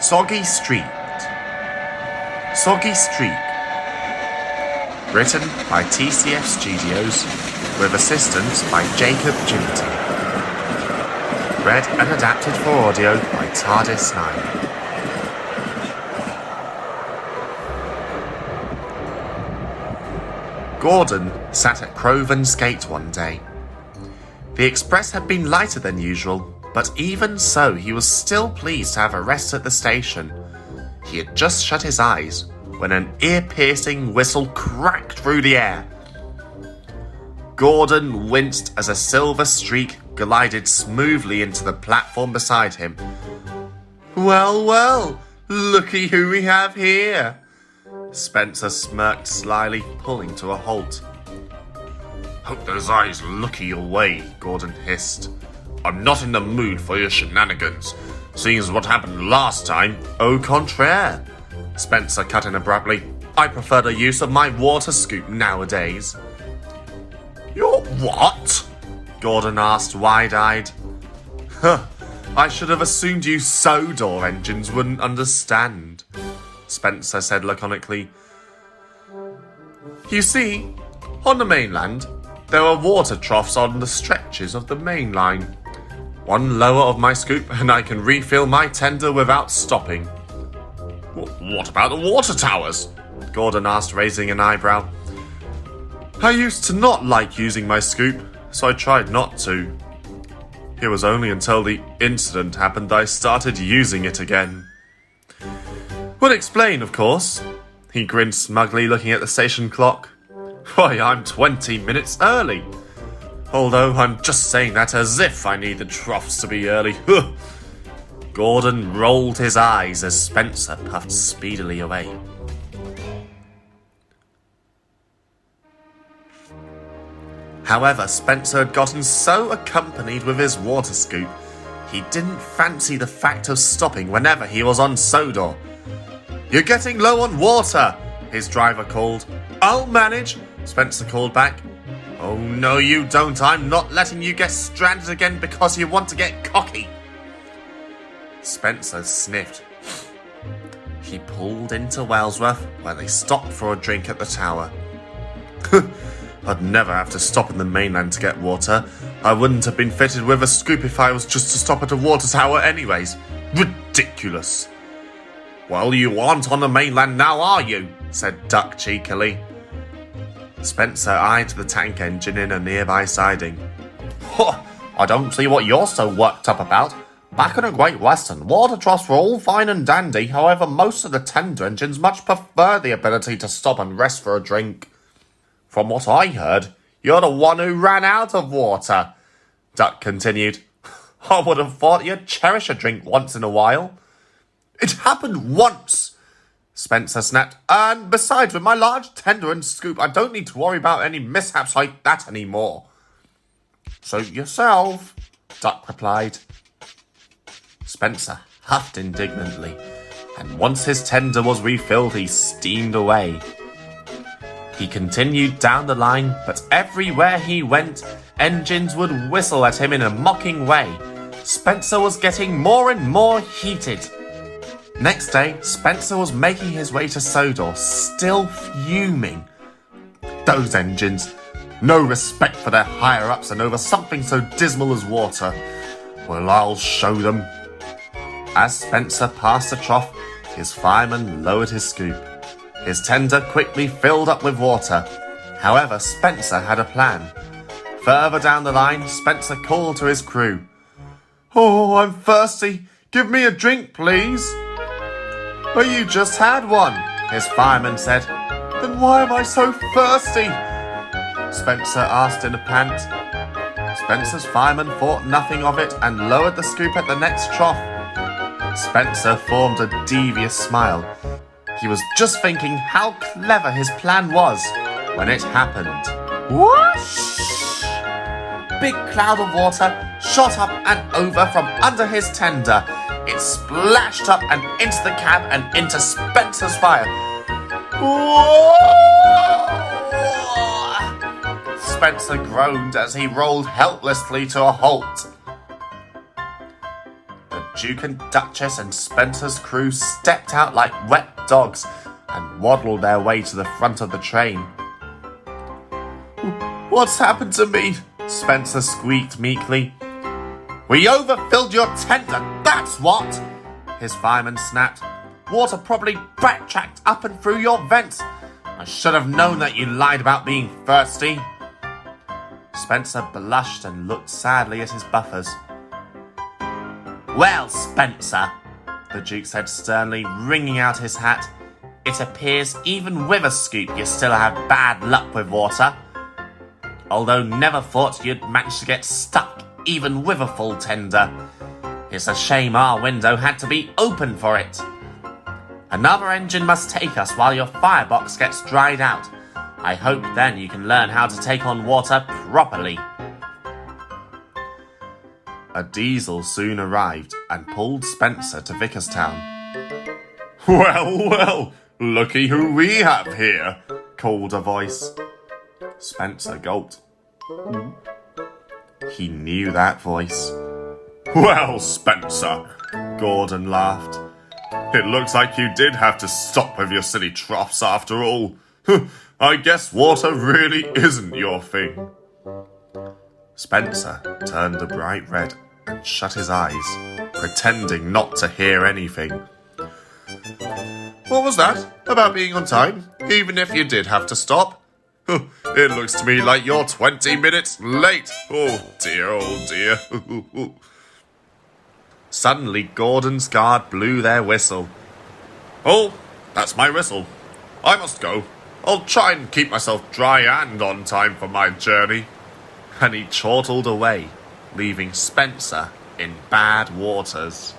Soggy Street. Soggy Street. Written by TCF Studios with assistance by JacobJinty. Read and adapted for audio by TARDIS 9. Gordon sat at Crovan's gate one day. The express had been lighter than usual, but even so he was still pleased to have a rest at the station. He had just shut his eyes when an ear-piercing whistle cracked through the air. Gordon winced as a silver streak glided smoothly into the platform beside him. "Well, well, looky who we have here," Spencer smirked slyly, pulling to a halt. "Hope those eyes looky your way," Gordon hissed. "I'm not in the mood for your shenanigans, seeing as what happened last time." "Au contraire," Spencer cut in abruptly. "I prefer the use of my water scoop nowadays." "Your what?" Gordon asked wide-eyed. "Huh, I should have assumed you Sodor engines wouldn't understand," Spencer said laconically. "You see, on the mainland, there are water troughs on the stretches of the main line. One lower of my scoop and I can refill my tender without stopping." "What about the water towers?" Gordon asked, raising an eyebrow. "I used to not like using my scoop, so I tried not to. It was only until the incident happened I started using it again." "Would explain, of course." He grinned smugly, looking at the station clock. "Why, I'm 20 minutes early. Although I'm just saying that as if I need the troughs to be early." Gordon rolled his eyes as Spencer puffed speedily away. However, Spencer had gotten so accompanied with his water scoop, he didn't fancy the fact of stopping whenever he was on Sodor. "You're getting low on water," his driver called. "I'll manage," Spencer called back. "Oh, no you don't. I'm not letting you get stranded again because you want to get cocky." Spencer sniffed. He pulled into Wellsworth, where they stopped for a drink at the tower. "I'd never have to stop in the mainland to get water. I wouldn't have been fitted with a scoop if I was just to stop at a water tower anyways. Ridiculous." "Well, you aren't on the mainland now, are you?" said Duck cheekily. Spencer eyed the tank engine in a nearby siding. "I don't see what you're so worked up about. Back in the Great Western, water troughs were all fine and dandy, however most of the tender engines much prefer the ability to stop and rest for a drink." "From what I heard, you're the one who ran out of water," Duck continued. "I would have thought you'd cherish a drink once in a while." "It happened once," Spencer snapped. "And besides, with my large tender and scoop, I don't need to worry about any mishaps like that anymore." "Suit yourself," Duck replied. Spencer huffed indignantly, and once his tender was refilled, he steamed away. He continued down the line, but everywhere he went, engines would whistle at him in a mocking way. Spencer was getting more and more heated. Next day, Spencer was making his way to Sodor, still fuming. Those engines, no respect for their higher-ups and over something so dismal as water. Well, I'll show them. As Spencer passed the trough, his fireman lowered his scoop. His tender quickly filled up with water. However, Spencer had a plan. Further down the line, Spencer called to his crew. "Oh, I'm thirsty. Give me a drink, please." "But you just had one," his fireman said. "Then why am I so thirsty?" Spencer asked in a pant. Spencer's fireman thought nothing of it and lowered the scoop at the next trough. Spencer formed a devious smile. He was just thinking how clever his plan was when it happened. Whoosh! Big cloud of water shot up and over from under his tender. It splashed up and into the cab and into Spencer's fire. Whoa! Spencer groaned as he rolled helplessly to a halt. The Duke and Duchess and Spencer's crew stepped out like wet dogs and waddled their way to the front of the train. "What's happened to me?" Spencer squeaked meekly. "We overfilled your tender, that's what!" his fireman snapped. "Water probably backtracked up and through your vents. I should have known that you lied about being thirsty." Spencer blushed and looked sadly at his buffers. "Well, Spencer," the Duke said sternly, wringing out his hat, "it appears even with a scoop you still have bad luck with water. Although never thought you'd manage to get stuck even with a full tender. It's a shame our window had to be open for it. Another engine must take us while your firebox gets dried out. I hope then you can learn how to take on water properly." A diesel soon arrived and pulled Spencer to Vickerstown. "Well, well, looky who we have here," called a voice. Spencer gulped. He knew that voice. "Well, Spencer," Gordon laughed. "It looks like you did have to stop with your silly troughs after all. I guess water really isn't your thing." Spencer turned a bright red and shut his eyes, pretending not to hear anything. "What was that about being on time, even if you did have to stop? It looks to me like you're 20 minutes late. Oh dear, oh dear." Suddenly, Gordon's guard blew their whistle. "Oh, that's my whistle. I must go. I'll try and keep myself dry and on time for my journey." And he chortled away, leaving Spencer in bad waters.